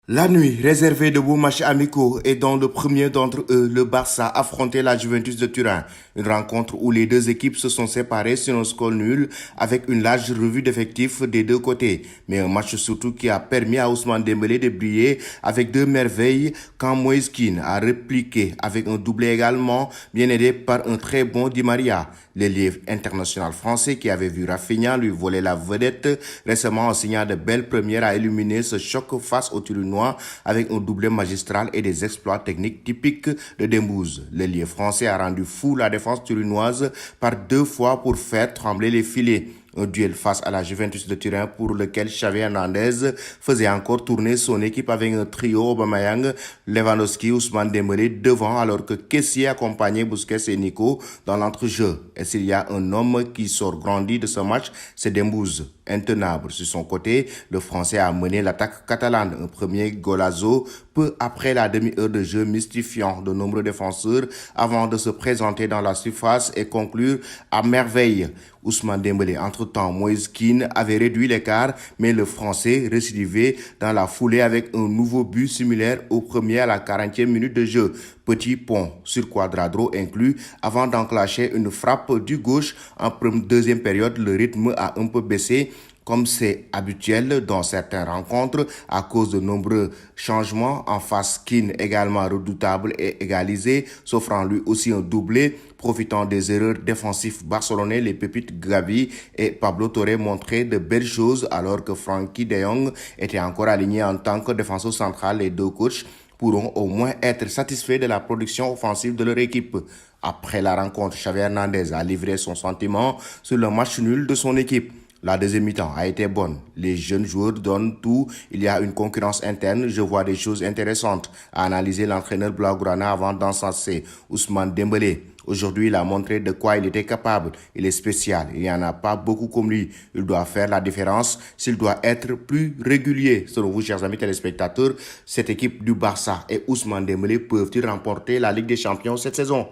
La nuit, réservée de beaux matchs amicaux et dans le premier d'entre eux, le Barça affrontait la Juventus de Turin. Une rencontre où les deux équipes se sont séparées sur un score nul avec une large revue d'effectifs des deux côtés. Mais un match surtout qui a permis à Ousmane Dembélé de briller avec deux merveilles quand Moïse Kean a répliqué avec un doublé également bien aidé par un très bon Di Maria. L'ailier international français qui avait vu Rafinha lui voler la vedette récemment en signant de belles premières à illuminer ce choc face au Turinois avec un doublé magistral et des exploits techniques typiques de Dembouz. L'ailier français a rendu fou la défense turinoise par deux fois pour faire trembler les filets. Un duel face à la Juventus de Turin pour lequel Xavi Hernandez faisait encore tourner son équipe avec un trio Aubameyang, Lewandowski, Ousmane Dembélé devant alors que Kessié accompagnait Busquets et Nico dans l'entrejeu. Et s'il y a un homme qui sort grandi de ce match, c'est Dembouz. Intenable. Sur son côté, le Français a mené l'attaque catalane. Un premier golazo peu après la demi-heure de jeu mystifiant de nombreux défenseurs avant de se présenter dans la surface et conclure à merveille. Ousmane Dembélé, entre-temps, Moïse Kean avait réduit l'écart, mais le Français récidivait dans la foulée avec un nouveau but similaire au premier à la 40e minute de jeu. Petit pont sur Cuadrado inclus avant d'enclencher une frappe du gauche en deuxième période. Le rythme a un peu baissé comme c'est habituel dans certaines rencontres à cause de nombreux changements. En face, Kean également redoutable et égalisé, s'offrant lui aussi un doublé. Profitant des erreurs défensives barcelonais, les pépites Gavi et Pablo Torre montraient de belles choses alors que Frenkie de Jong était encore aligné en tant que défenseur central. Les deux coachs pourront au moins être satisfaits de la production offensive de leur équipe. Après la rencontre, Xavi Hernandez a livré son sentiment sur le match nul de son équipe. La deuxième mi-temps a été bonne. Les jeunes joueurs donnent tout. Il y a une concurrence interne. Je vois des choses intéressantes, a analysé l'entraîneur blaugrana avant d'encenser Ousmane Dembélé. Aujourd'hui, il a montré de quoi il était capable. Il est spécial. Il n'y en a pas beaucoup comme lui. Il doit faire la différence s'il doit être plus régulier. Selon vous, chers amis téléspectateurs, cette équipe du Barça et Ousmane Dembélé peuvent-ils remporter la Ligue des Champions cette saison?